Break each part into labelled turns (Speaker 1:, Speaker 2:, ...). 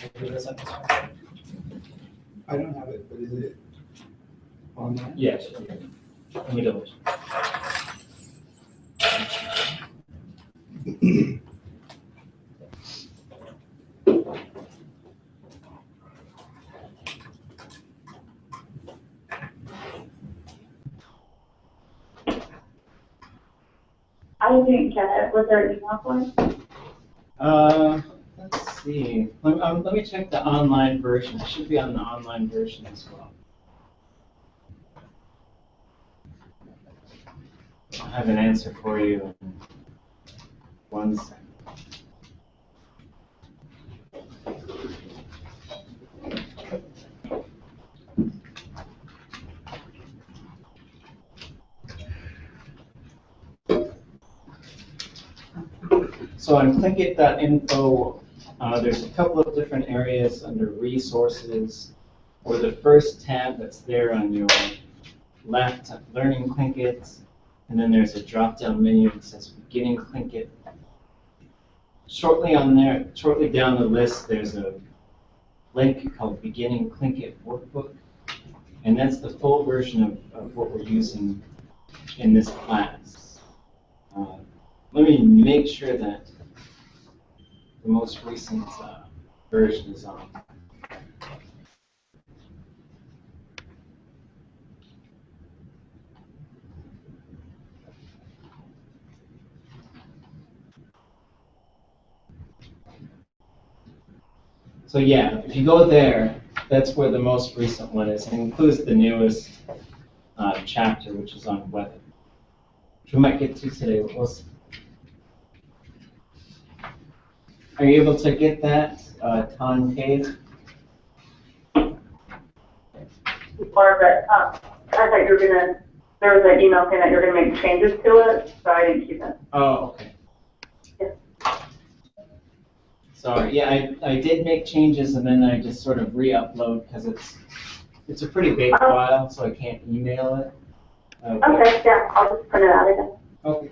Speaker 1: I don't have it, but is it online?
Speaker 2: Yes. Let me double check.
Speaker 3: I didn't get it. Was there an email for it?
Speaker 2: Let's see. Let me check the online version. It should be on the online version as well. I'll have an answer for you in 1 second. So on Tlingit.info, there's a couple of different areas under resources, or the first tab that's there on your left, Learning Tlingit, and then there's a drop-down menu that says Beginning Tlingit. Shortly down the list, there's a link called Beginning Tlingit Workbook, and that's the full version of what we're using in this class. Let me make sure that the most recent version is on. So yeah, if you go there, that's where the most recent one is. It includes the newest chapter, which is on weather, which we might get to today. We'll see. Are you able to get that, Ton Cave?
Speaker 3: Or that, I thought you were gonna, there was an email saying that you're gonna make changes to it, so I didn't keep it.
Speaker 2: Oh, okay.
Speaker 3: Yeah.
Speaker 2: Sorry, yeah, I did make changes and then I just sort of re-upload because it's a pretty big file, so I can't email it.
Speaker 3: Okay, yeah, I'll just print it out again.
Speaker 2: Okay.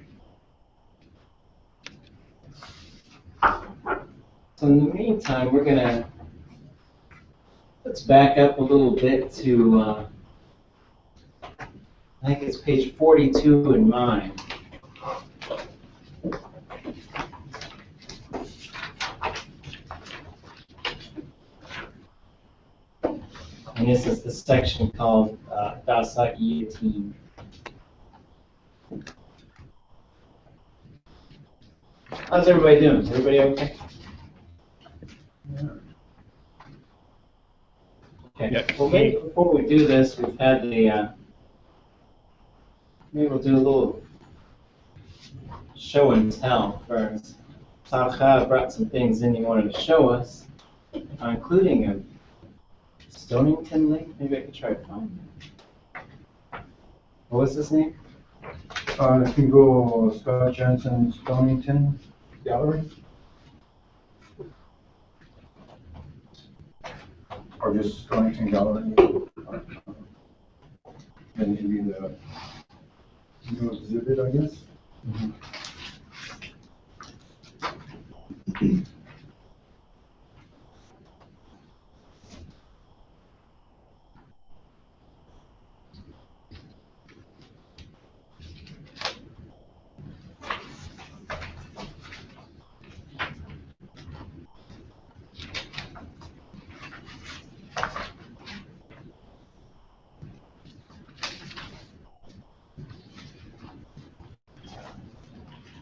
Speaker 2: So in the meantime, let's back up a little bit to, I think it's page 42 in mine. And this is the section called Dasa Team. How's everybody doing? Is everybody okay? Okay.
Speaker 1: Yeah.
Speaker 2: Well, maybe before we do this, we've had the maybe we'll do a little show and tell first. Sarcha brought some things in he wanted to show us, including a Stonington link. Maybe I could try to find it. What was his name?
Speaker 4: I can go Scott Jensen Stonington Gallery. Or just Stonington Gallery. Then maybe the new exhibit, I guess.
Speaker 2: Mm-hmm.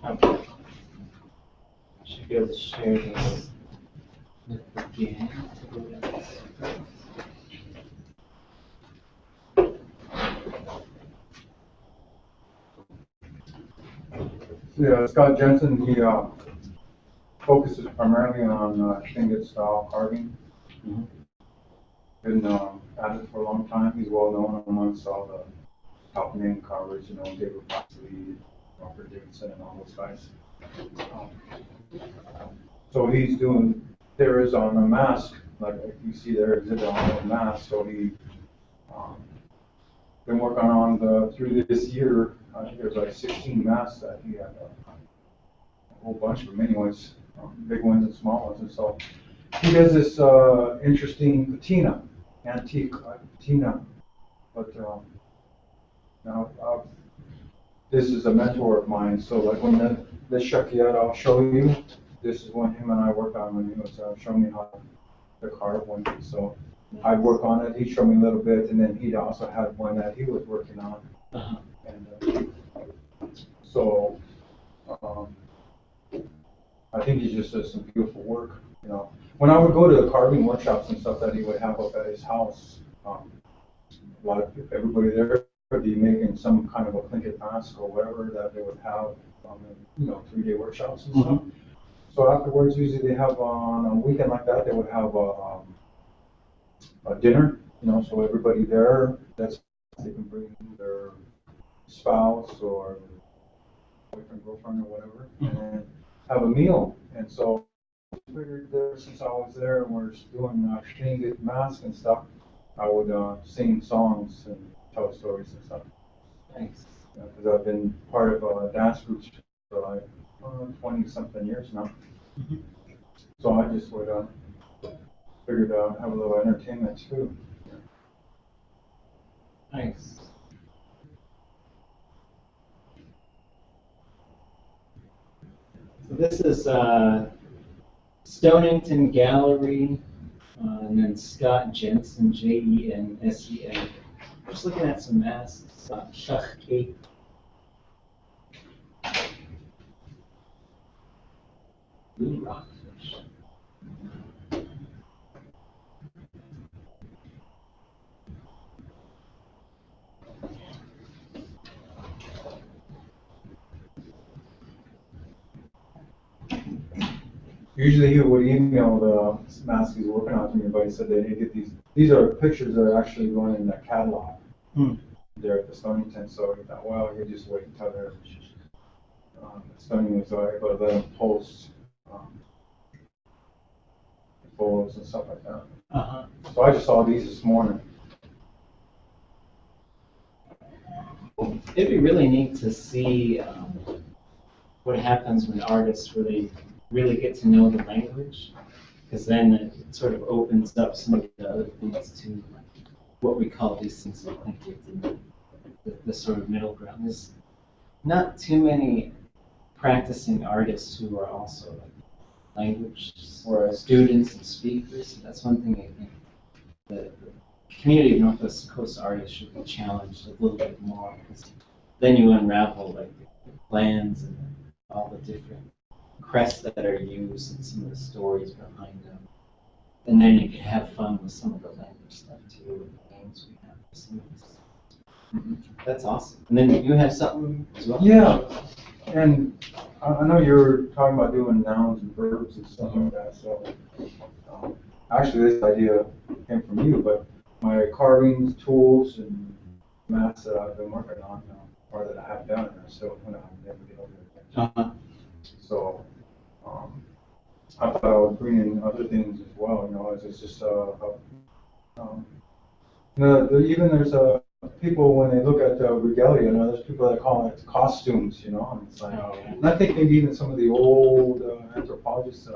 Speaker 2: Okay. Should be able to share this with the gang.
Speaker 4: Yeah, Scott Jensen, he focuses primarily on Tlingit style carving.
Speaker 2: Mm-hmm.
Speaker 4: Been at it for a long time. He's well known amongst all the top name carvers, you know, David Foxley, Robert Davidson, and all those guys. So he's doing, there is on a mask, like you see their exhibit on a mask, so he been working on through this year, I think there's like 16 masks that he had, a whole bunch of them anyways, big ones and small ones, and so he does this interesting patina, antique patina. But now this is a mentor of mine. So like when the Shakyat I'll show you, this is when him and I worked on when he was showing me how to carve one. So I'd work on it. He'd show me a little bit, and then he'd also had one that he was working on.
Speaker 2: Uh-huh.
Speaker 4: And so I think he just does some beautiful work. You know, when I would go to the carving workshops and stuff that he would have up at his house, a lot of everybody there would be making some kind of a Tlingit mask or whatever that they would have, you know, 3-day workshops and stuff. So afterwards, usually they have on a weekend like that, they would have a dinner. You know, so everybody there, that's they can bring their spouse or boyfriend, girlfriend, or whatever, and have a meal. And so I figured there, since I was there and we're doing Tlingit mask and stuff, I would sing songs and tell stories and stuff.
Speaker 2: Thanks.
Speaker 4: Because I've been part of dance groups for like 20-something years now. So I just would figured have a little entertainment too.
Speaker 2: Thanks. So this is Stonington Gallery, and then Scott Jensen, Jensen. Just looking at some masks. Shachki. Blue rockfish.
Speaker 4: Usually he would email the mask he's working on to me, but he said that he get these are pictures that are actually going in that catalog there at the Stonington. So he thought, well, he'll just wait until they're Stonington, so I able to let him post photos and stuff like that.
Speaker 2: Uh-huh.
Speaker 4: So I just saw these this morning.
Speaker 2: It'd be really neat to see what happens when artists really get to know the language, because then it sort of opens up some of the other things to what we call these things. I think the sort of middle ground. There's not too many practicing artists who are also like language or students and speakers. So that's one thing I think the community of Northwest Coast artists should be challenged a little bit more, because then you unravel like the plans and all the different crests that are used and some of the stories behind them. And then you can have fun with some of the language stuff too, with the names we have. Some of this. That's awesome. And then you have something as well?
Speaker 4: Yeah, and I know you're talking about doing nouns and verbs and stuff like that, so actually this idea came from you, but my carvings, tools, and mats that I've been working on, or that I have done, and I still haven't never get over it.
Speaker 2: Uh-huh.
Speaker 4: So I thought I would bring in other things as well, you know, as it's just even there's people when they look at regalia, you know, there's people that call it costumes, you know, and it's like, and I think maybe even some of the old anthropologists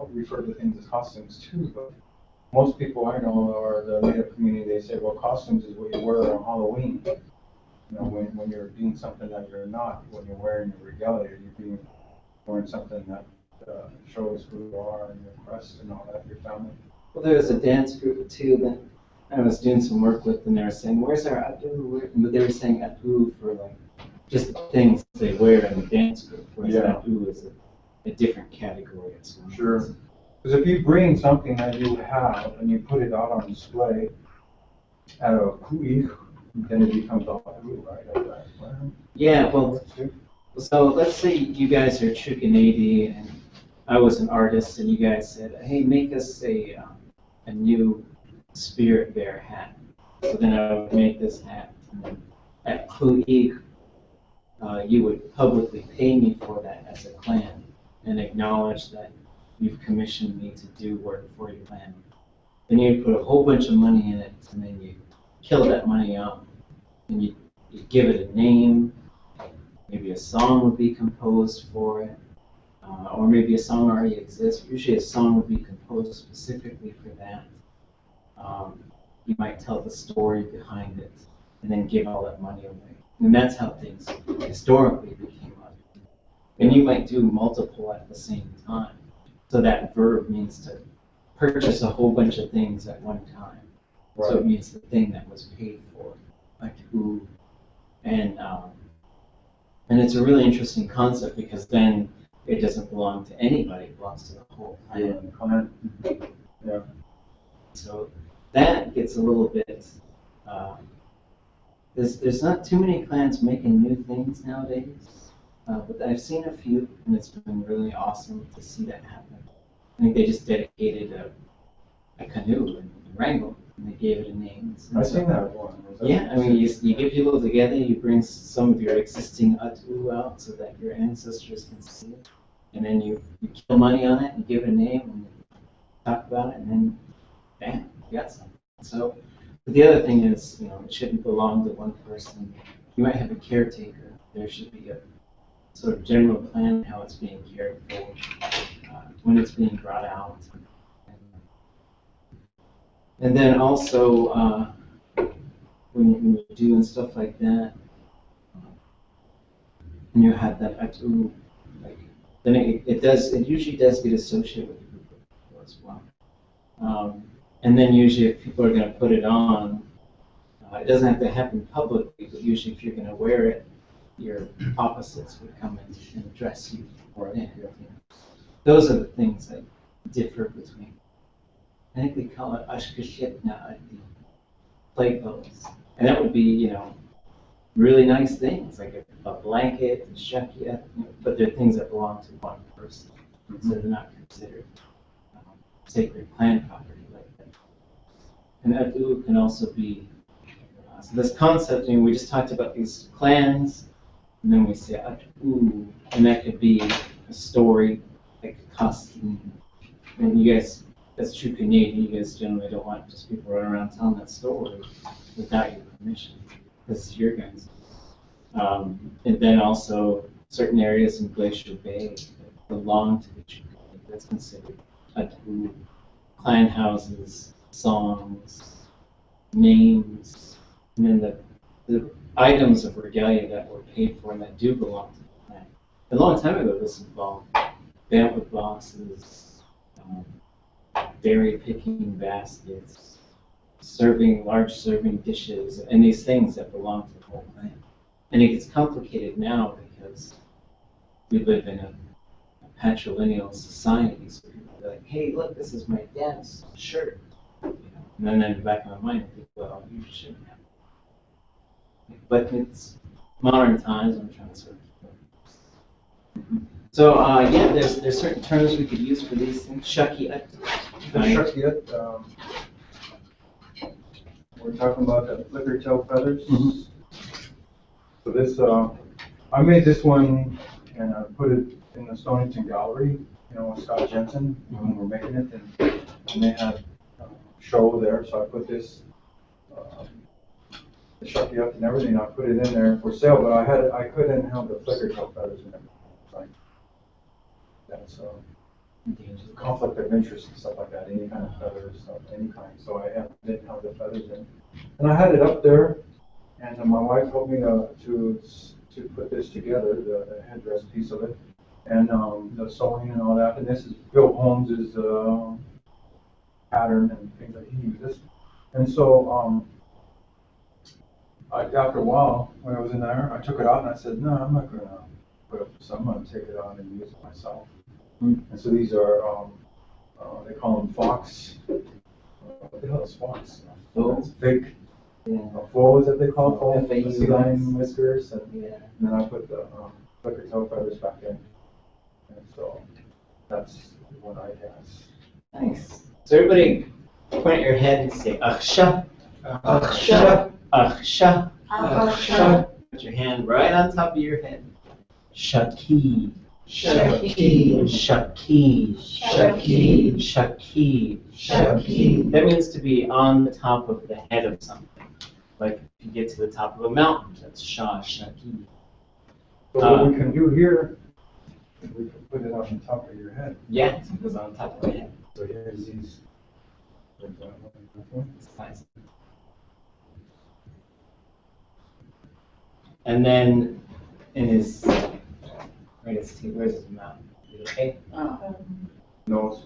Speaker 4: refer to things as costumes too, but most people I know or the Native community, they say, well, costumes is what you wear on Halloween. You know, when you're doing something that you're not, when you're wearing your regalia, you're wearing something that shows who you are and your crest and all that, your family.
Speaker 2: Well, there's a dance group too that I was doing some work with, and they were saying, "Where's our adu?" But they were saying adu for like just the things they wear in the dance group, whereas adu is a different category as well.
Speaker 4: Sure. Because if you bring something that you have and you put it out on display at a ku'i, then it becomes adu, right?
Speaker 2: Yeah. Well, so let's say you guys are Chukanady and I was an artist, and you guys said, "Hey, make us a new spirit bear hat." So then I would make this hat, and then at Klu'ik, you would publicly pay me for that as a clan and acknowledge that you've commissioned me to do work for your clan. Then you put a whole bunch of money in it, and then you kill that money out, and you give it a name. Maybe a song would be composed for it. or maybe a song already exists. Usually a song would be composed specifically for that. You might tell the story behind it and then give all that money away. And that's how things historically became up. And you might do multiple at the same time. So that verb means to purchase a whole bunch of things at one time.
Speaker 4: Right.
Speaker 2: So it means the thing that was paid for, like who. And it's a really interesting concept because then it doesn't belong to anybody, it belongs to the whole clan.
Speaker 4: Yeah.
Speaker 2: So that gets a little bit, there's not too many clans making new things nowadays, but I've seen a few, and it's been really awesome to see that happen. I think they just dedicated a canoe in Wrangell, and they gave it a name.
Speaker 4: I've seen that one.
Speaker 2: Yeah, I mean, you get people together, you bring some of your existing atu out so that your ancestors can see it, and then you kill money on it, you give it a name, and you talk about it, and then bam, you got something. So, but the other thing is, it shouldn't belong to one person. You might have a caretaker. There should be a sort of general plan how it's being cared for, when it's being brought out. And then also, when you're doing stuff like that, and you have that atu, then it usually does get associated with a group of people as well. And then usually if people are going to put it on, it doesn't have to happen publicly, but usually if you're going to wear it, your opposites would come in and dress you for it. Those are the things that differ between. I think we call it ashkashitna at the play clothes. And that would be, really nice things, like a blanket, a shakia, but they're things that belong to one person. So they're not considered sacred clan property like that. And atu can also be, so this concept, we just talked about these clans, and then we say atu, and that could be a story, like a costume. And you guys, that's true Canadian, you guys generally don't want just people running around telling that story without your permission. This is your guys'. And then also certain areas in Glacier Bay that belong to the Chukchi, that's considered atu, clan houses, songs, names, and then the items of regalia that were paid for and that do belong to the clan. A long time ago, this involved banquet boxes, berry picking baskets, large serving dishes, and these things that belong to the whole clan. And it gets complicated now because we live in a patrilineal society, so people are like, hey, look, this is my dad's shirt. And then in the back of my mind, I think, well, you shouldn't have it. But it's modern times, I'm trying to sort of keep it. So, yeah, there's certain terms we could use for these things. Shakiat.
Speaker 4: Shakiat, we're talking about the flicker tail feathers.
Speaker 2: Mm-hmm.
Speaker 4: So this, I made this one and I put it in the Stonington Gallery, with Scott Jensen when we're making it, and they had a show there, so I put this, the Shakiat and everything, I put it in there for sale, but I couldn't have the flicker tail feathers in it. Like, that's conflict of interest and stuff like that, any kind of feathers of any kind, so I didn't have the feathers in. And I had it up there, and my wife told me to put this together, the headdress piece of it, and the sewing and all that. And this is Bill Holmes's pattern and things that he uses. And so after a while, when I was in there, I took it out and I said, no, I'm not going to put up this. I'm going to take it out and use it myself. And so these are, they call them fox. What the hell is fox? It's fake. Yeah. Faux, is that they call it? Faux, sea lion whiskers, and then I put the flicker tail feathers back in. And so that's what I guess.
Speaker 2: Nice. So everybody point at your head and say aksha, aksha, aksha, aksha. Put your hand right on top of your head. Shaki. Shaki. Shaki. Shaki. Shaki. Shaki. That means to be on the top of the head of something. Like if you get to the top of a mountain, that's Shaki.
Speaker 4: So what we can do here We could put it on the top of your head.
Speaker 2: Yeah, so it goes on top of my head.
Speaker 4: So here's these. Like that one, and that one.
Speaker 2: It's nice. And then in his, where's his mouth? Okay.
Speaker 4: Nose.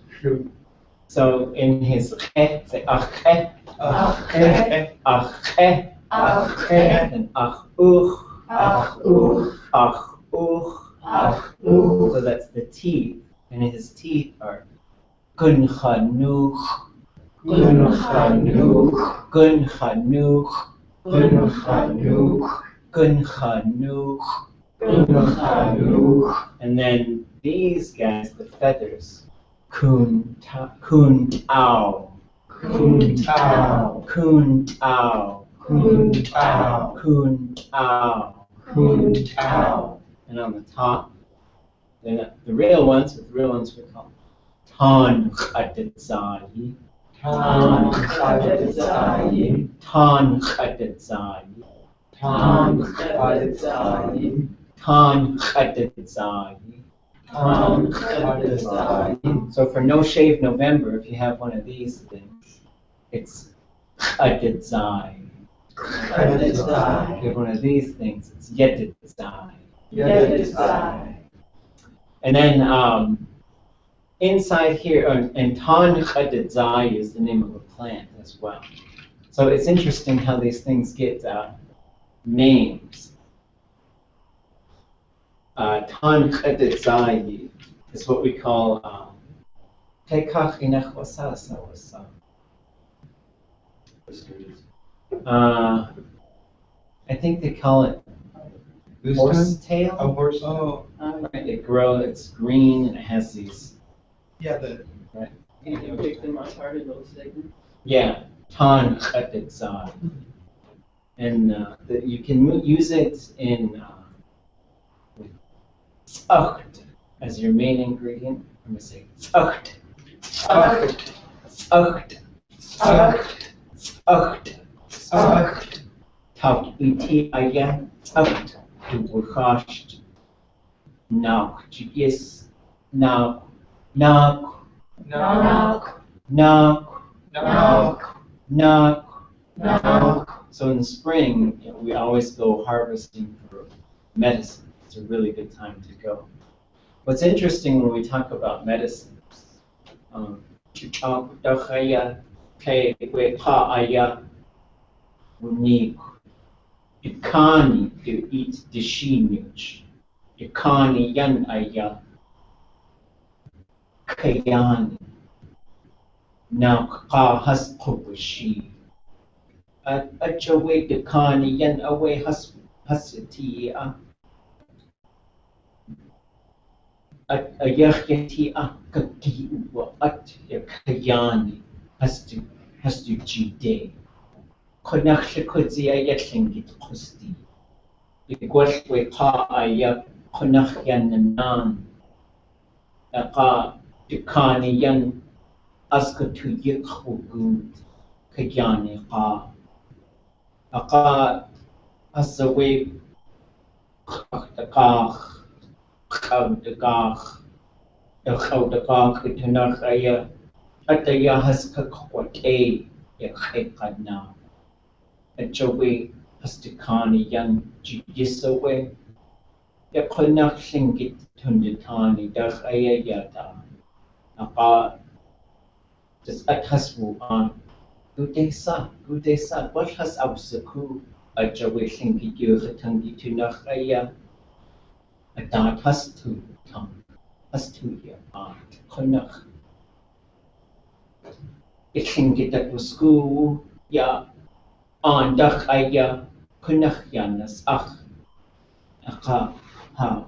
Speaker 2: So in his say ache, and so that's the teeth, and his teeth are gun chanuch, gun chanuch, gun chanuch, gun chanuch, gun chanuch, and then these guys, the feathers, kun tao, kun tao, kun tao, kun tao, kun tao, kun tao, kun tao, and on the top, then the real ones we call tan chadadzai, tan chadadzai, tan chadadzai, tan chadadzai, tan chadadzai. So for No Shave November, if you have one of these things, it's chadadzai. If you have one of these things, it's yedadzai. And then inside here, and tan chadadzai is the name of a plant as well. So it's interesting how these things get names. Tan chadadzai is what we call I think they call it horsetail.
Speaker 1: A horse. Oh,
Speaker 2: Right, it grows. It's green and it has these.
Speaker 1: yeah. The
Speaker 5: Can you pick them apart in those segments?
Speaker 2: Yeah, tan chadadzai, and you can use it in with tz'acht as your main ingredient. I'm gonna say tz'acht, tz'acht, tz'acht, tz'acht, tz'acht, tz'acht. Taut iti aya tz'acht tu v'chasht. Now, yes, now, now,
Speaker 1: knock,
Speaker 2: now,
Speaker 1: knock,
Speaker 2: knock. So in the spring, we always go harvesting for medicine. It's a really good time to go. What's interesting when we talk about medicine, Ikani to eat dishinuch. Ikani yan aya. Kayani. Now ka has kubushi. At away the kani yan away hasati at a yakhti akaki wa at yakayani has to jide. Konakh kudzi aya Tlingit kusti. Igwash we ka aya konakh yan nan. Aka ikani yan aska to yikhugud kayani ka. Aka asaway khakh khawdakh khawdakh itanakh aya ataya haska kwate yakhikadna achawe hastikani yan jisawe yakhonakh Tlingit tunditani dakh aya yata aka just athaswu on Gudesa, what has Absaku a Jawi Shinki Yuhatangi to Nachaya? A dart has to come, has to year art, Konach. It can get that was school, ya, on Dachaya, Konach Yanas, Aka, ha,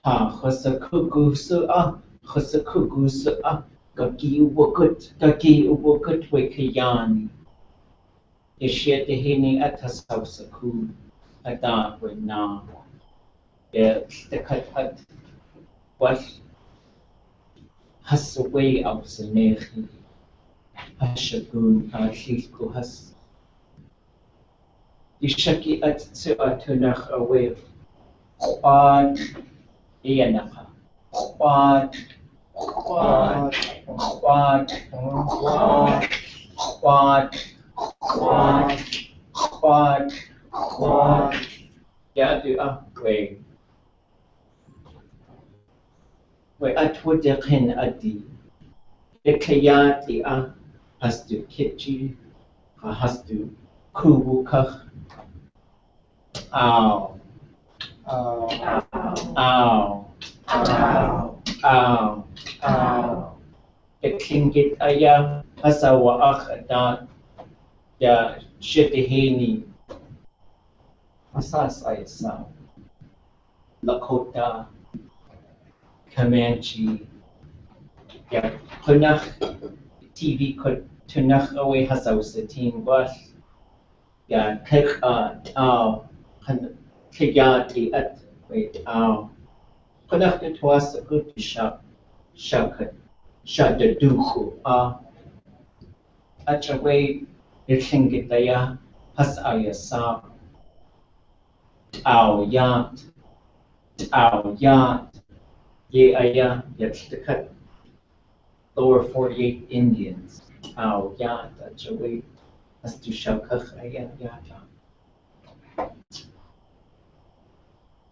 Speaker 2: Hosakugu Su'a, Gaki Wukut Wikayani. Ishet Hini Atas Hausaku, Adan with Na. The cut what has a way of the Nehi, Hashagun, Ashiko has. Ishaki at Suatunach away, Quad Ianaka, quad,
Speaker 1: Quad.
Speaker 2: quad,
Speaker 1: Quad.
Speaker 2: quad, quad, quad.
Speaker 1: Quad.
Speaker 2: Yeah, do wait. Wait, atwadakin adi. Ikayati has to kitchi, has to kubukach. Ow,
Speaker 1: Ow.
Speaker 2: ow,
Speaker 1: Ow.
Speaker 2: ow.
Speaker 1: Ow.
Speaker 2: Tlingit hasawa adan. Ya shitihini. Asas ayasa. Lakota, Comanche. Ya punach TV could tunach away hasaw sa team was. Ya kek kiyati at wait punach it was a good shot shakat shot the duku at away it Tlingit has ayasa yat ye that's the cut lower 48 Indians yat at away has to shakach yata.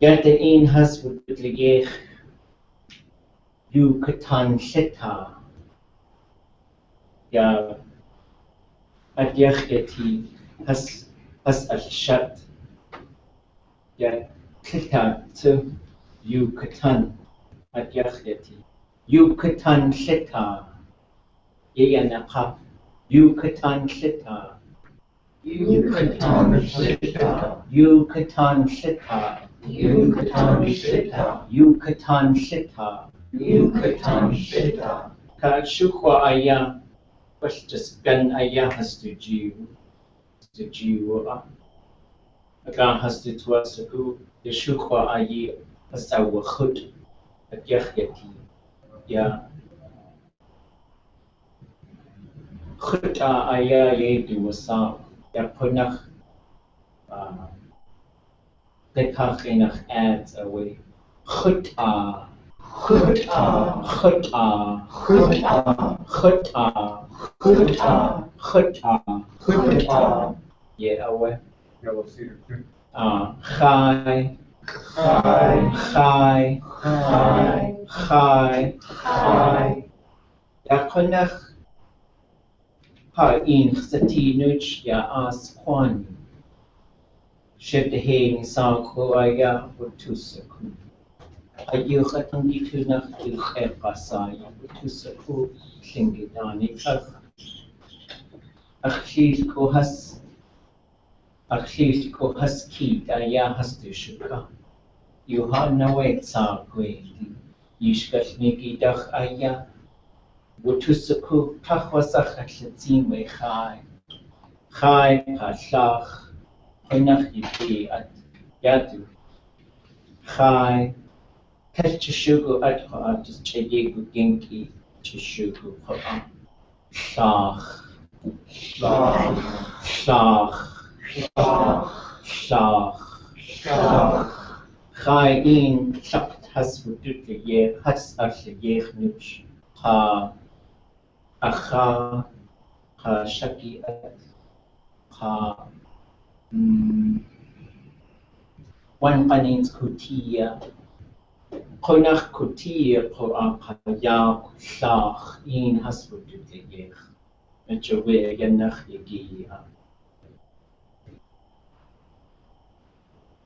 Speaker 2: Yata in has with the Yucatan Shita. Ya at yacheti has a shat. Ya Kita to Yucatan at yacheti. Yucatan Shita. Yanaka. Yucatan Shita.
Speaker 1: Yucatan Shita.
Speaker 2: Yucatan Shita.
Speaker 1: Yucatan Shita.
Speaker 2: Yucatan Shita.
Speaker 1: Yucatan Shita.
Speaker 2: Ka shukwa was just gan has to Jew. The Jew aga has to tuasaku. The shukwa has a wachut at yacheti. Ya. Chuta ye do wasa. Ya punach Dekachinach adds away. Chuta.
Speaker 1: Chuta.
Speaker 2: Chuta.
Speaker 1: Chuta.
Speaker 2: Chuta.
Speaker 1: Chuta.
Speaker 2: Chuta.
Speaker 1: Chuta.
Speaker 2: Yeah, away.
Speaker 4: Yellow cedar too.
Speaker 2: Chai.
Speaker 1: Chai.
Speaker 2: Chai.
Speaker 1: Chai.
Speaker 2: Chai.
Speaker 1: Chai.
Speaker 2: Yakunach. In Xatinuch ya Asquan. Ship the Hain Sankuaya Utusaku. Ayuhatangi Tunach to Epasai Utusaku Singidani Achis Kohas Aya has to Shuka. You have no way Sakwe. Yishkashniki Dach Aya. Utusaku Tahwasach Atlatim Chai. Chai Pashach. Punach yipi at yadu. Chai. Chishugu at just chayegu ginki. Chishugu ho'am. Shach.
Speaker 1: Shach.
Speaker 2: Shach. Shach.
Speaker 1: Shach.
Speaker 2: Chai in shakt has vudut ye has ashe nuch. Ha. Acha. Ha shaki at. Ha. One panins kutia. Konach kutia ya shach in hasbutu yech. Etchowe yanach yegi.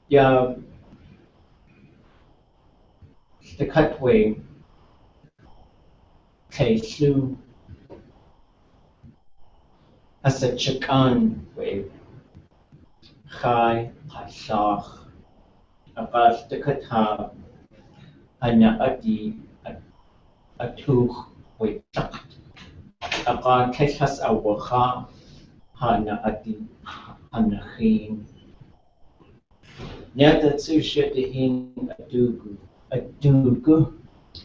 Speaker 2: Ya the cutway. Slu as a chikan way. Chai hashach. Abash the kata. Anya adi atuch way chakt. Aka keshas awacha. Hana adi anachin. Nyata tsushetihin adugu. Adugu.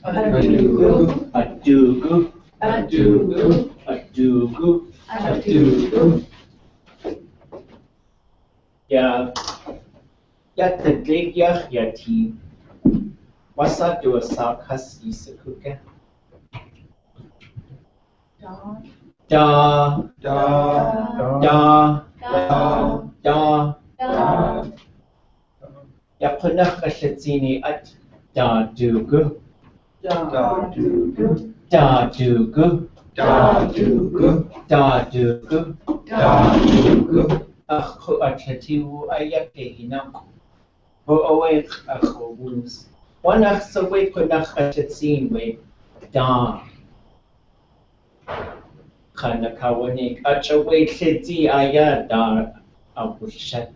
Speaker 1: Adugu.
Speaker 2: Adugu.
Speaker 1: Adugu.
Speaker 2: Adugu.
Speaker 1: Adugu.
Speaker 2: Ya. Yata degyach yati. Wasa dua sa kas isakuka. Da.
Speaker 1: Da.
Speaker 2: Da. Da. Yakunach ashatsini at da dugu.
Speaker 1: Da. Du.
Speaker 2: Da dugu.
Speaker 1: Da. Du.
Speaker 2: Da dugu.
Speaker 1: Da. Du.
Speaker 2: Akhu achatiwu ayake hinak. Ho awake akhu woos. Wanach so wait kunach ashatsin wait. Da. Kanakawanik achaway shiti aya da abushati.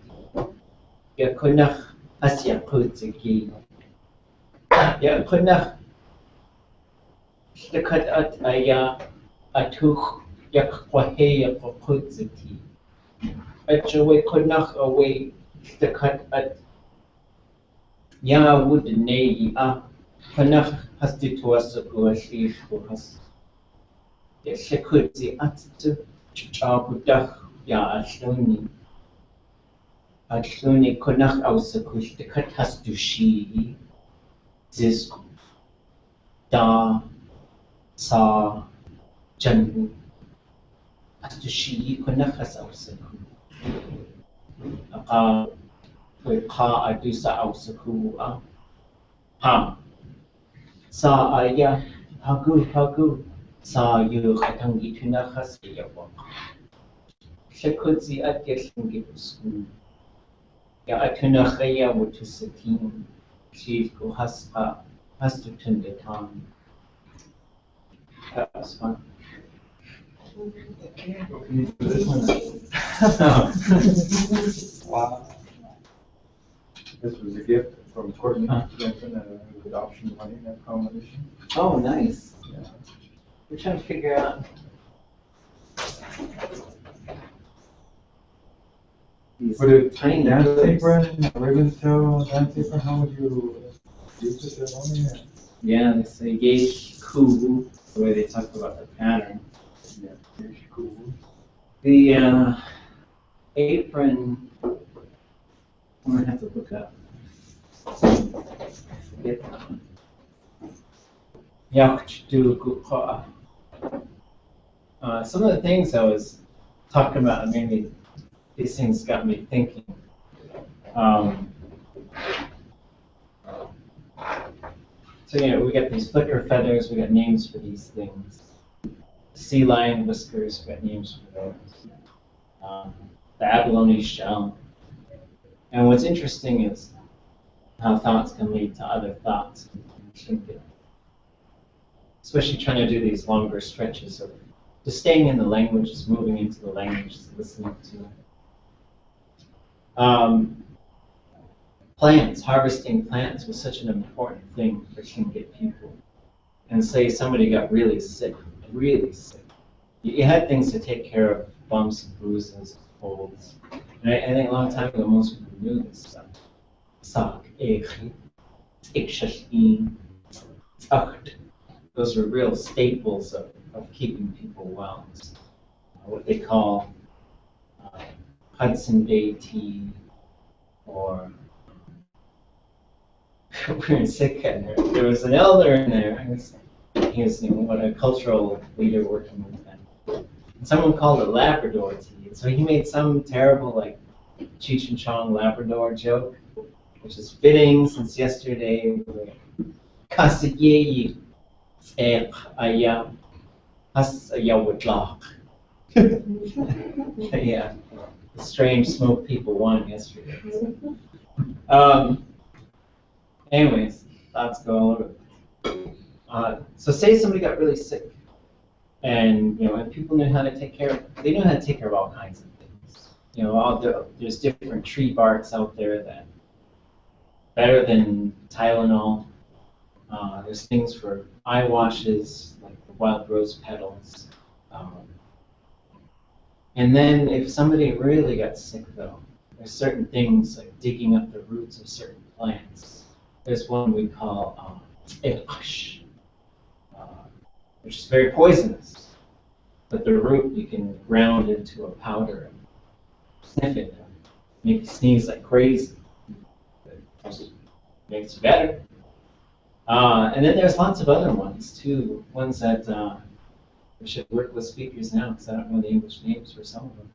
Speaker 2: Yakunach asyakutiki. Yakunach shtakat at aya atuch yakwahe yakutziti. Achaway kunach away shtakat at ya would ne a kunach hastituasaku ashish has. Shekutzi attu chabudach ya ashluni. Ashluni kunach ausakush the katas dushi zisku da sa janhu astushi kunachas ausaku. Aka ka adusa ausaku ha sa aya hagu sa yu katangi tunachas yawak. Shekutzi at yeshingi ya atunachaya wutusatin chief go haspa hastutun the time. That was fun.
Speaker 1: Wow.
Speaker 4: This was a gift from Courtney
Speaker 2: Huh.
Speaker 4: Jensen at an adoption hunting competition.
Speaker 2: Oh, nice.
Speaker 4: Yeah.
Speaker 2: We're trying to figure out these
Speaker 4: Would it
Speaker 2: tiny
Speaker 4: dance
Speaker 2: birds.
Speaker 4: apron, raven's tail dance apron, how would you use it on there?
Speaker 2: Yeah, they say gauge cool, the way they talk about the pattern.
Speaker 4: Yeah, very cool.
Speaker 2: The apron, I'm gonna have to look up. Forget that one. Yakchdugupa. Some of the things I was talking about, maybe these things got me thinking. So, we got these flicker feathers, we got names for these things. Sea lion whiskers, we got names for those. The abalone shell. And what's interesting is how thoughts can lead to other thoughts. Especially trying to do these longer stretches of just staying in the language, just moving into the language, just listening to it. Plants, harvesting plants was such an important thing for Tlingit people. And say somebody got really sick. You had things to take care of, bumps, bruises, colds. And I think a long time ago, most people knew this stuff. Sak, echi, ikshashin, tzacht. Those were real staples of keeping people well. What they call Hudson Bay tea, or we were in Sitka, and there was an elder in there. He was what a cultural leader working with them. And someone called it Labrador tea. And so he made some terrible Cheech and Chong Labrador joke, which is fitting since yesterday. Kasiyeyi aya has ayawatlak. Yeah, the strange smoke people won yesterday. Anyways, thoughts go all over. So say somebody got really sick, and and people knew how to take care of. They knew how to take care of all kinds of things. There's different tree barks out there that better than Tylenol. There's things for eye washes, like the wild rose petals. And then if somebody really got sick, though, there's certain things like digging up the roots of certain plants. There's one we call which is very poisonous. But the root you can ground into a powder and sniff it, and make you sneeze like crazy. It just makes it better. And then there's lots of other ones too, ones that we should work with speakers now because I don't know the English names for some of them.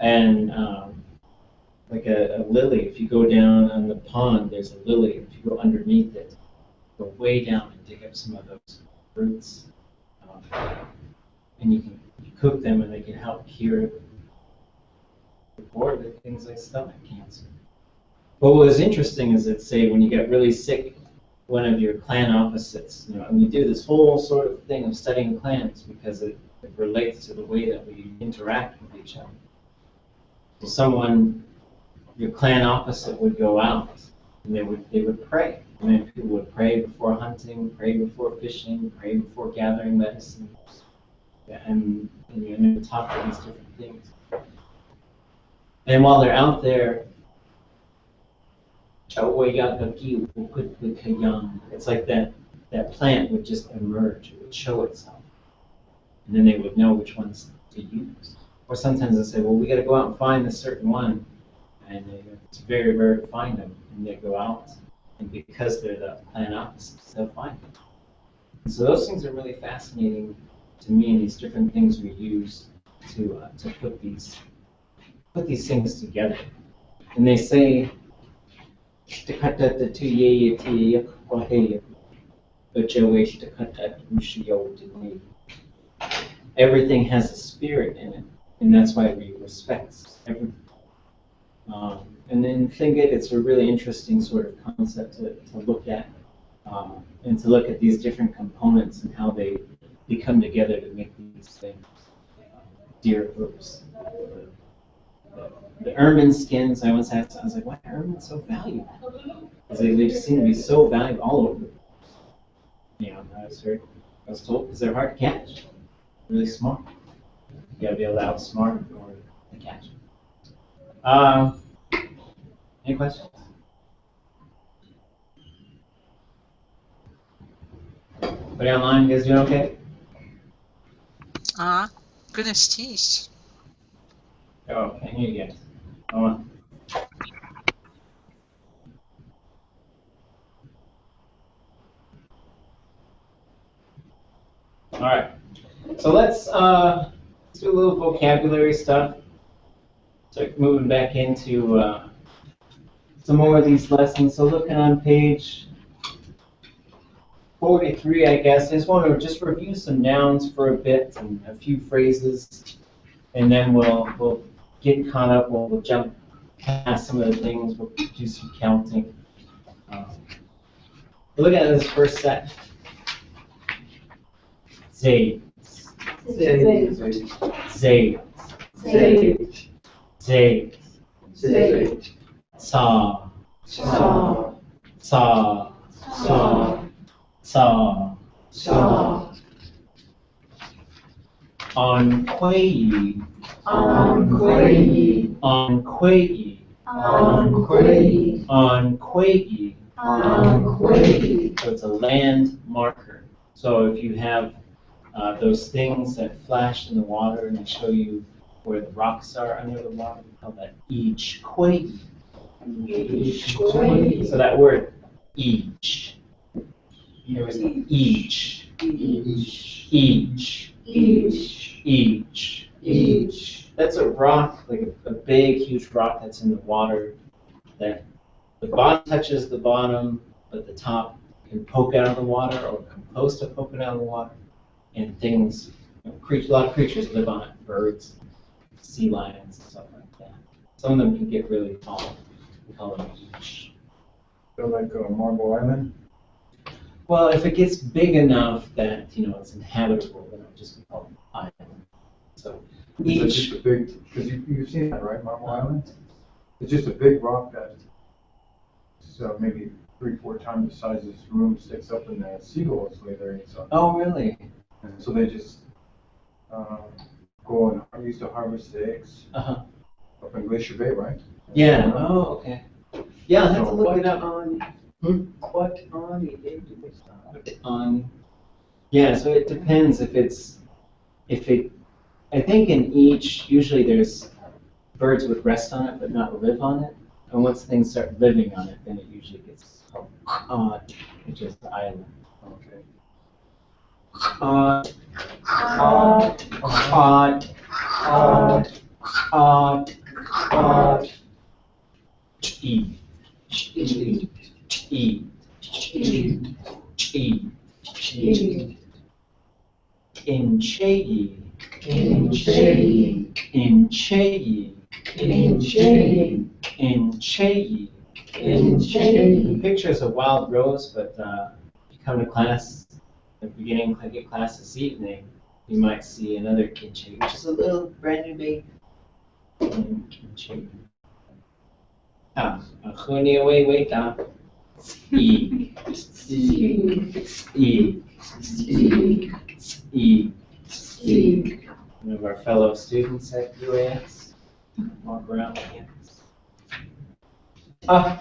Speaker 2: And like a lily, if you go down on the pond, there's a lily. If you go underneath it, go way down and dig up some of those roots. And you can cook them and they can help cure or things like stomach cancer. But what was interesting is that, say, when you get really sick, one of your clan opposites, and we do this whole sort of thing of studying clans because it relates to the way that we interact with each other. So your clan opposite would go out and they would pray. And then people would pray before hunting, pray before fishing, pray before gathering medicines, and they would talk about these different things. And while they're out there, it's like that plant would just emerge, it would show itself. And then they would know which ones to use. Or sometimes they say, well, we got to go out and find this certain one. And it's very rare to find them. And they go out, and because they're the plant opposites, they'll find them. And so those things are really fascinating to me, and these different things we use to put these things together. And they say, everything has a spirit in it, and that's why we respect everything. And then Tlingit, it's a really interesting sort of concept to look at, and to look at these different components and how they come together to make these things. Deer hooves. The ermine skins, I once asked, I was like, why are ermine so valuable? Because they just seem to be so valuable all over. I was told because they're hard to catch. Really smart. You gotta be able to outsmart them in order to catch them. Any questions? Everybody online, you guys doing okay?
Speaker 6: Goodness teeth.
Speaker 2: Oh, can't hear you guys. Hold on. All right. So let's do a little vocabulary stuff. So moving back into some more of these lessons. So looking on page 43, I guess, I just want to review some nouns for a bit and a few phrases, and then we'll get caught up. We'll jump past some of the things. We'll do some counting. Look at this first set. Zayd.
Speaker 5: Zayd.
Speaker 2: Zayd.
Speaker 5: Zayd.
Speaker 2: Zayd.
Speaker 5: Zayd.
Speaker 2: Saw.
Speaker 5: Saw.
Speaker 2: Saw.
Speaker 5: Saw.
Speaker 2: Saw.
Speaker 5: Saw.
Speaker 2: On Quayi.
Speaker 5: On Quayi.
Speaker 2: On Quayi.
Speaker 5: On Quayi.
Speaker 2: On Quayi.
Speaker 5: On Quayi.
Speaker 2: So it's a land marker. So if you have those things that flash in the water and they show you where the rocks are under the water, we call that each Quayi.
Speaker 5: Each Quayi.
Speaker 2: So that word each. There was each.
Speaker 5: Each.
Speaker 2: Each.
Speaker 5: Each.
Speaker 2: Each.
Speaker 5: Each.
Speaker 2: That's a rock, like a big, huge rock that's in the water that the bottom touches the bottom, but the top can poke out of the water or come close to poking out of the water. And things, a lot of creatures live on it, birds, sea lions, and stuff like that. Some of them can get really tall. We call them each.
Speaker 4: They're like Marble Island.
Speaker 2: Well, if it gets big enough that it's inhabitable, then it would just be called an island. So
Speaker 4: It's
Speaker 2: each.
Speaker 4: just a big, because you've seen that, right, Marble Island? It's just a big rock that's maybe 3-4 times the size of this room, sticks up in the seagulls lay there and stuff.
Speaker 2: Oh, really?
Speaker 4: And so they just go and used to harvest the eggs
Speaker 2: Uh-huh.
Speaker 4: up in Glacier Bay, right?
Speaker 2: Yeah. Oh, okay. Yeah, I'll have to look it up.
Speaker 5: What on the egg do they stop?
Speaker 2: Yeah, so it depends I think in each, usually there's birds would rest on it but not live on it. And once things start living on it, then it usually gets called which is the island.
Speaker 4: Okay.
Speaker 2: E. E. E. Inchei. Inchei. Pictures of wild rose, but if you come to class, the beginning Tlingit class this evening, you might see another kinche, which is a little brand new baby. Kinche. Wait, E. One of our fellow students at UAS walk around campus. So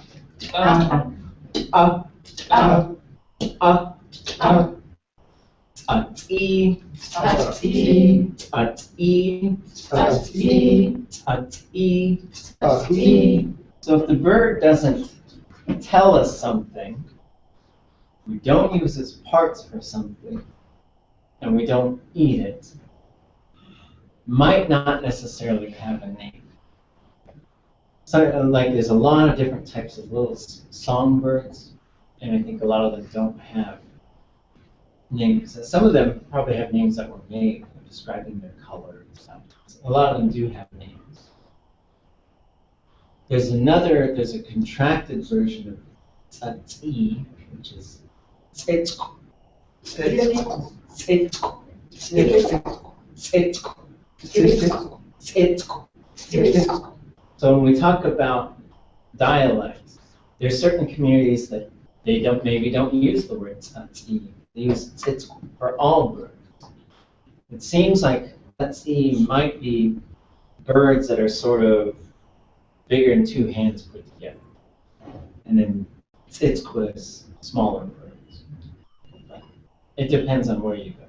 Speaker 2: if the bird doesn't tell us something, we don't use its parts for something, and we don't eat it, might not necessarily have a name. So, like, there's a lot of different types of little songbirds, and I think a lot of them don't have names. Some of them probably have names that were made describing their color and stuff. A lot of them do have names. There's a contracted version of Tsatsi, which is Tsitsko. So when we talk about dialects, there's certain communities that they maybe don't use the word Tsatsi. They use Tsitsko for all birds. It seems like Tsatsi might be birds that are sort of bigger than two hands put together. And then Tsitsko is smaller birds. But it depends on where you go.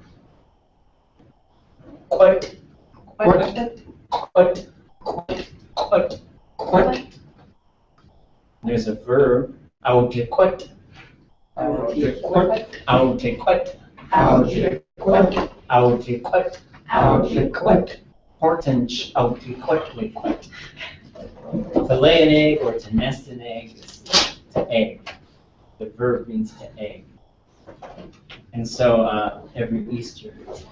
Speaker 2: There's a verb. I will get quit. I will get quit. I will get quit. I will get quit. I will get quit. I will get quit. Important. I will get quit. To lay an egg or to nest an egg is to egg. The verb means to egg. And so every Easter, it's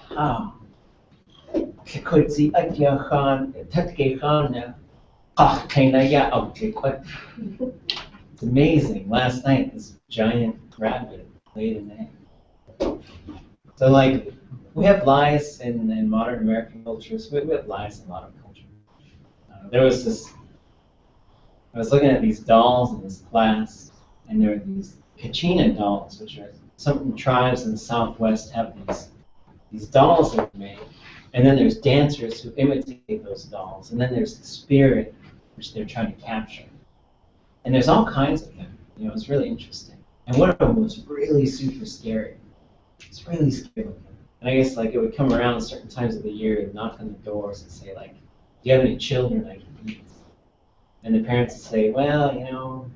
Speaker 2: amazing. Last night, this giant rabbit laid an egg. So, like, we have lies in modern American cultures. We have lies in a lot of cultures. There was this. I was looking at these dolls in this class, and there were these Kachina dolls, which are some tribes in the Southwest have these dolls that are made. And then there's dancers who imitate those dolls. And then there's the spirit, which they're trying to capture. And there's all kinds of them. You know, it's really interesting. And one of them was really super scary. It's really scary. And I guess, like, it would come around at certain times of the year and knock on the doors and say, like, do you have any children I can eat? And the parents would say, well, you know,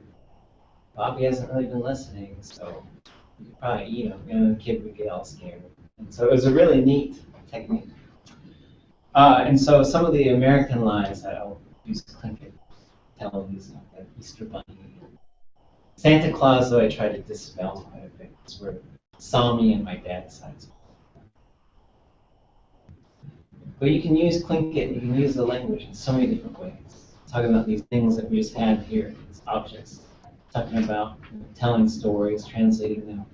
Speaker 2: Bobby hasn't really been listening, so you could probably eat him. And the kid would get all scared. And so it was a really neat technique. And so some of the American lies that I'll use Tlingit tell these like Easter Bunny. Santa Claus, though, I try to dispel quite a bit because we're Sami and my dad's side. But you can use Tlingit, you can use the language in so many different ways. Talking about these things that we just have here, these objects. Talking about telling stories, translating them.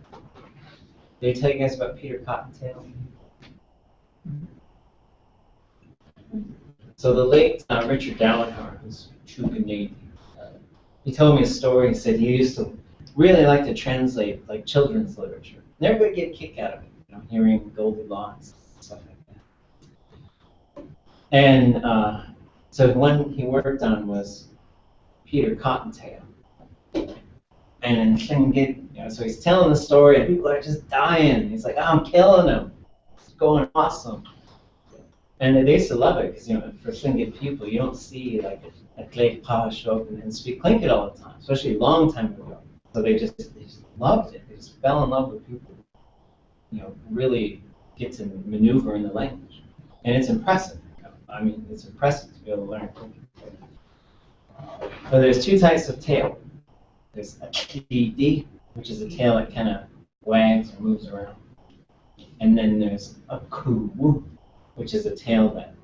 Speaker 2: Did I tell you guys about Peter Cottontail? So the late Richard Dowenhauer, who's true Canadian, he told me a story. He said he used to really like to translate like children's literature. And everybody get a kick out of it, you know, hearing Goldilocks and stuff like that. And so one he worked on was Peter Cottontail. And in Tlingit, you know, so he's telling the story and people are just dying. He's like, oh, I'm killing him. It's going awesome. And they used to love it because, for Tlingit people, you don't see like a Tlingit Pa show up and speak Tlingit all the time, especially a long time ago. So they just loved it. They just fell in love with people, really get to maneuver in the language. And it's impressive. I mean, it's impressive to be able to learn Tlingit. So there's two types of tail. There's a TD, which is a tail that kind of wags or moves around. And then there's a Ku, which is a tail that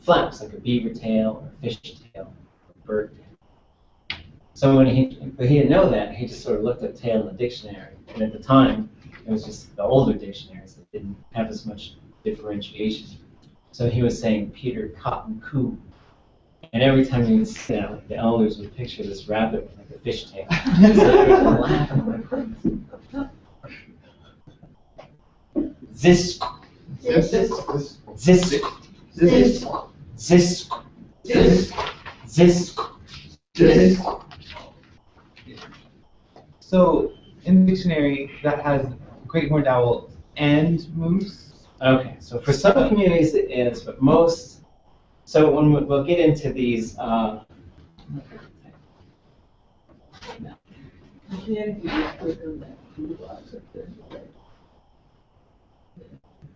Speaker 2: flaps, like a beaver tail or a fish tail or a bird tail. So but he didn't know that, he just sort of looked at tail in the dictionary. And at the time, it was just the older dictionaries that didn't have as much differentiation. So he was saying Peter Cotton Coo. And every time he would say that, like, the elders would picture this rabbit with like a fish tail. So they would laugh like Zisk. Zisk. Zisk. Zisk. Zisk. Zisk.
Speaker 7: So in the dictionary, that has great horned owl and moose.
Speaker 2: Okay, so for some communities it is, but most. So when we'll get into these.
Speaker 5: Christianity just click on that toolbox up there.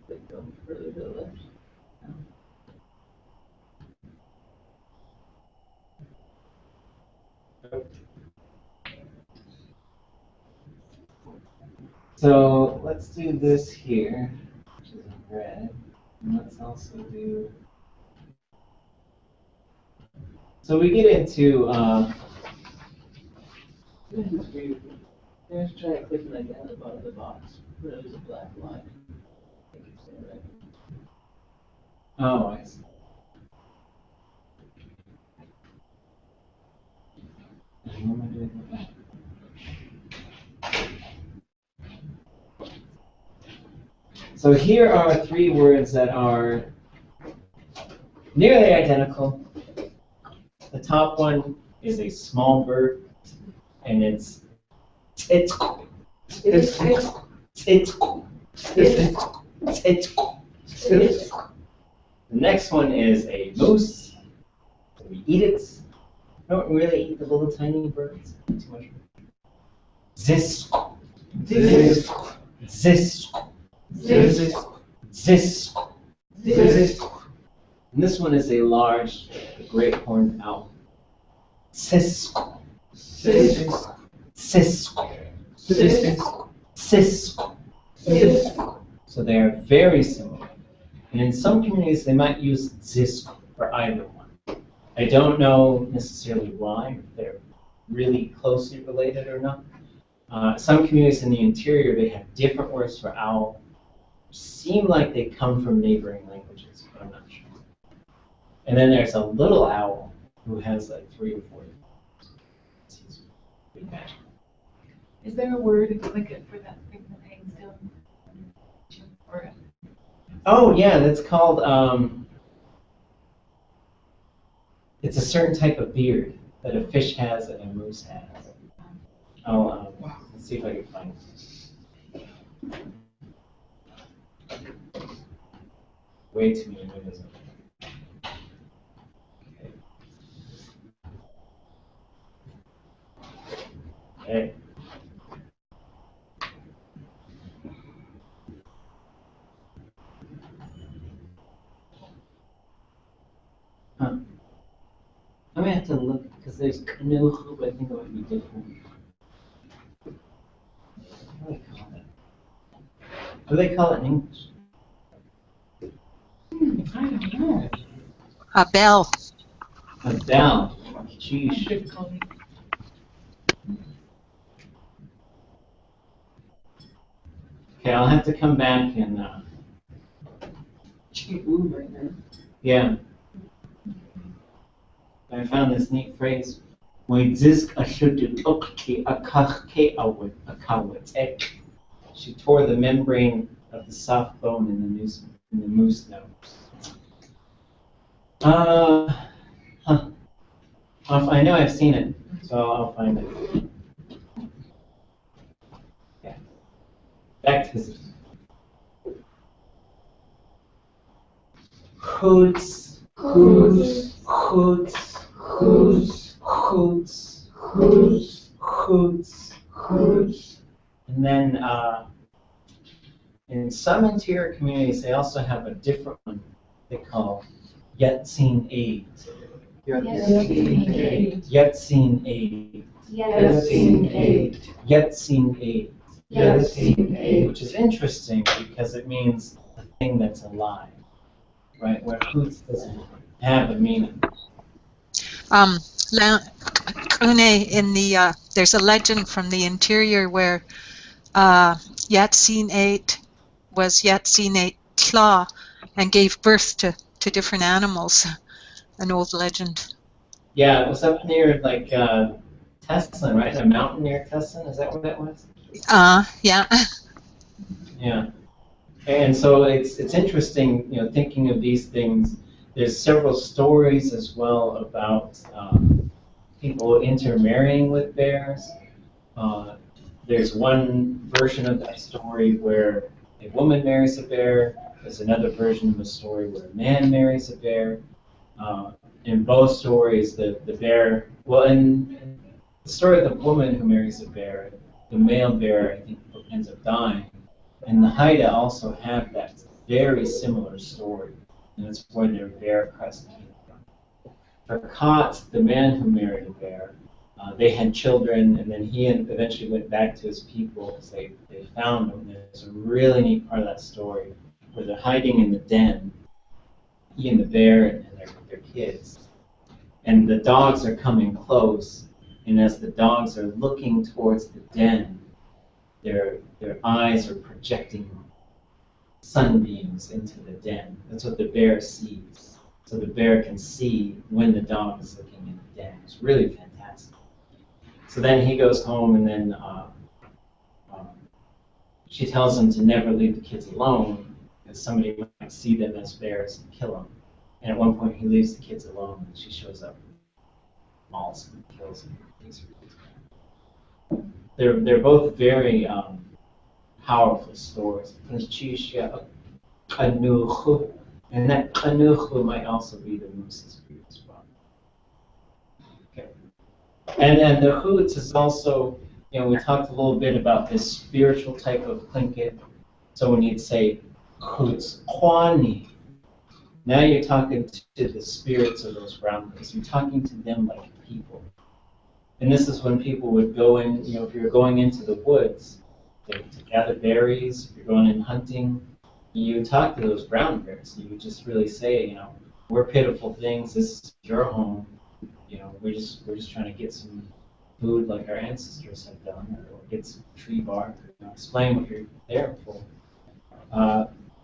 Speaker 5: Click them further to the left.
Speaker 2: So let's do this here, which is in red, and let's also do. So we get into.
Speaker 5: Let's try clicking that down at the bottom of the box where there's a black line. I think it's there, right?
Speaker 2: Oh, I see. And what am I doing with that? So here are three words that are nearly identical. The top one is a small bird, and it's the next one is a moose. We eat it. We don't really eat the little tiny birds. Too much. Zisk. Zisk. Zisk. Zisk. Zisk. Zisk. And this one is a large, great horned owl. Sisk. Sisk. Sisk. Sisk. Sisk. Sisk. So they are very similar. And in some communities, they might use zisk for either one. I don't know necessarily why, if they're really closely related or not. Some communities in the interior, they have different words for owl. Seem like they come from neighboring languages, but I'm not sure. And then there's a little owl who has like 3 or 4 words. He's pretty magical.
Speaker 8: Is there a word in Tlingit for that thing that hangs down? Or
Speaker 2: Oh yeah, that's called. It's a certain type of beard that a fish has and a moose has. I'll let's see if I can find it. Way too many windows. Okay. Huh. I'm gonna have to look because there's canoe, but I think it might be different. What do they call it? What do they call it in English?
Speaker 8: I don't know.
Speaker 6: A bell.
Speaker 2: A bell. Sheesh.
Speaker 8: Difficulty.
Speaker 2: Okay, I'll have to come back and
Speaker 5: Ooh, right now.
Speaker 2: yeah. I found this neat phrase. She tore the membrane of the soft bone in the moose nose. Huh. I know I've seen it, so I'll find it. Yeah. Back to this. hoots, hoots, hoots, hoots, hoots, hoots, hoots, hoots. And then in some interior communities, they also have a different one they call yet seen aid. Yet seen aid. Yet seen aid.
Speaker 8: Yet
Speaker 1: seen aid.
Speaker 2: Yet seen aid.
Speaker 1: Yet seen aid.
Speaker 2: Which is interesting because it means a thing that's alive, right? Where hoots doesn't have a meaning.
Speaker 6: Kune in the there's a legend from the interior where Yatsin ate was Yatsin ate Tla and gave birth to different animals. An old legend.
Speaker 2: Yeah, it was up near like Tessin, right? A mountain near Tessin. Is that where that was?
Speaker 6: Yeah.
Speaker 2: Yeah. And so it's interesting, you know, thinking of these things. There's several stories as well about people intermarrying with bears. There's one version of that story where a woman marries a bear. There's another version of the story where a man marries a bear. In both stories, the bear, well, in the story of the woman who marries a bear, the male bear, I think, ends up dying. And the Haida also have that very similar story, and that's where their bear crest came from. For Kot, the man who married a bear, they had children, and then he eventually went back to his people because they found him. There's a really neat part of that story where they're hiding in the den, he and the bear and their kids. And the dogs are coming close, and as the dogs are looking towards the den, their eyes are projecting sunbeams into the den. That's what the bear sees. So the bear can see when the dog is looking in the den. It's really fantastic. So then he goes home, and then she tells him to never leave the kids alone, because somebody might see them as bears and kill them. And at one point, he leaves the kids alone, and she shows up, mauls them, and kills them. They're both very powerful stories. And that kanuchu might also be the moose's view as well. Okay. And then the hoots is also, you know, we talked a little bit about this spiritual type of Tlingit. So when you'd say hoots kwani, now you're talking to the spirits of those brown bears. You're talking to them like people. And this is when people would go in, you know, if you're going into the woods to gather berries, if you're going in hunting, you talk to those brown bears. You would just really say, you know, we're pitiful things. This is your home. You know, we're just trying to get some food like our ancestors have done, or get some tree bark. You know, explain what you're there for.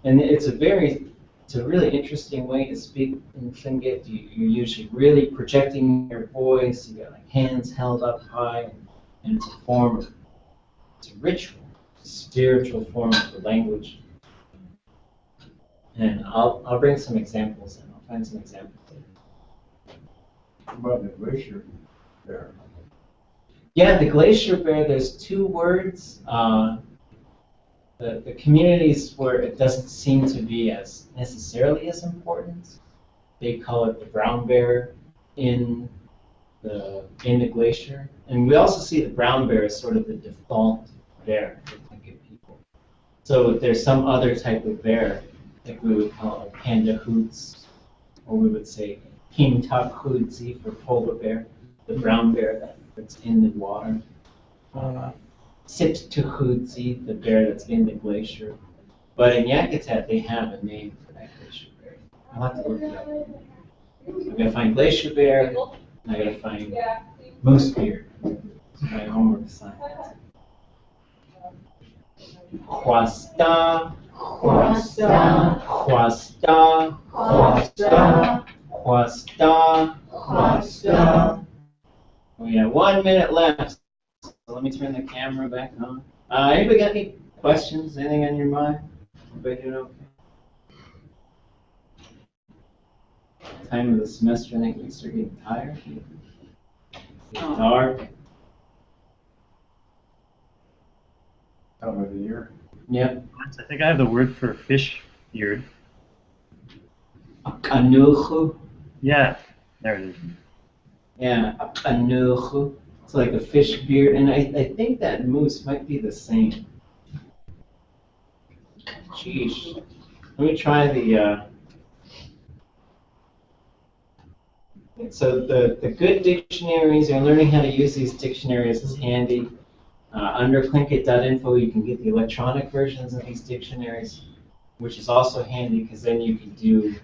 Speaker 2: And it's a really interesting way to speak in Tlingit. You're usually really projecting your voice. You got like hands held up high, and it's a ritual, a spiritual form of the language. And I'll bring some examples, and I'll find some examples.
Speaker 1: What about the glacier bear?
Speaker 2: Yeah, the glacier bear. There's two words. The communities where it doesn't seem to be as necessarily as important, they call it the brown bear in the glacier. And we also see the brown bear as sort of the default bear for Tlingit people. So there's some other type of bear, like we would call it panda hoots, or we would say hintak hootsi for polar bear, the brown bear that's in the water. Siptuhudzi, the bear that's in the glacier. But in Yakutat, they have a name for that glacier bear. I'll have to look it up. I'm going to find glacier bear, and I got to find moose beard. My homework assignment. Huasta, huasta, huasta, huasta, huasta, huasta. We have 1 minute left. So let me turn the camera back on. Anybody got any questions? Anything on your mind? Everybody doing okay? Time of the semester, I think we start getting tired. It's dark.
Speaker 4: Time of the year.
Speaker 2: Yep.
Speaker 9: I think I have the word for fish eared.
Speaker 2: Akanuchu.
Speaker 9: Yeah, there it is.
Speaker 2: Yeah, akanuchu. It's like a fish beard, and I think that moose might be the same. Sheesh. Let me try the. So the good dictionaries, you're learning how to use these dictionaries is handy. Under Tlingit.info, you can get the electronic versions of these dictionaries, which is also handy because then you can do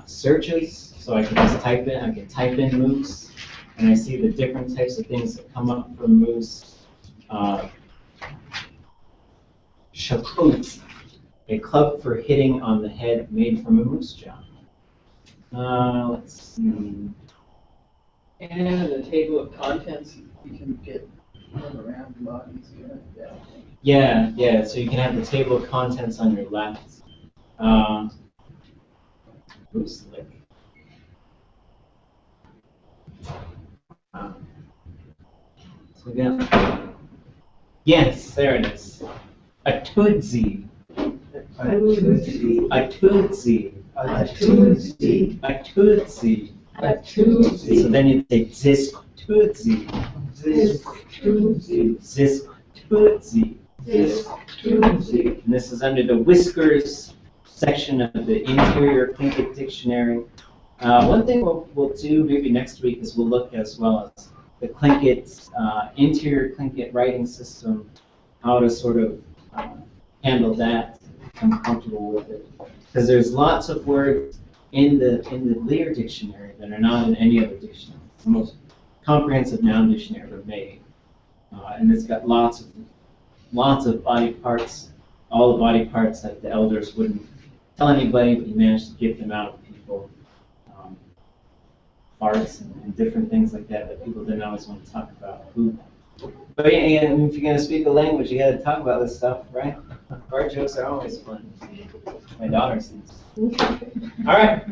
Speaker 2: searches. So I can just type in moose, and I see the different types of things that come up from moose. Shaput, a club for hitting on the head made from a moose jaw. Let's see.
Speaker 5: And the table of contents, you can get them around a lot easier like that.
Speaker 2: Yeah, so you can have the table of contents on your left. Moose lick. So we got, yes, there it is. A tootsie.
Speaker 1: A tootsie.
Speaker 2: A tootsie.
Speaker 1: A tootsie.
Speaker 2: A tootsie.
Speaker 1: A tootsie.
Speaker 2: So then you say zisk tootsie.
Speaker 1: Zisk tootsie.
Speaker 2: Zisk tootsie.
Speaker 1: Zisk tootsie.
Speaker 2: And this is under the whiskers section of the interior Tlingit dictionary. One thing we'll do maybe next week is we'll look as well as the Tlingit, interior Tlingit writing system, how to sort of handle that, become comfortable with it. Because there's lots of words in the Lear dictionary that are not in any other dictionary. It's the most comprehensive noun dictionary ever made. And it's got lots of body parts, all the body parts that the elders wouldn't tell anybody, but he managed to get them out of people. Farts and different things like that people didn't always want to talk about. But yeah, if you're going to speak a language, you got to talk about this stuff, right? Fart jokes are always fun. My daughter sings. All right.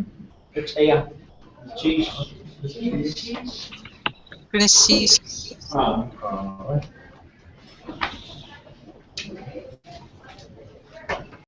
Speaker 2: Kachaya. Cheesh.
Speaker 6: Precies.
Speaker 2: Ah.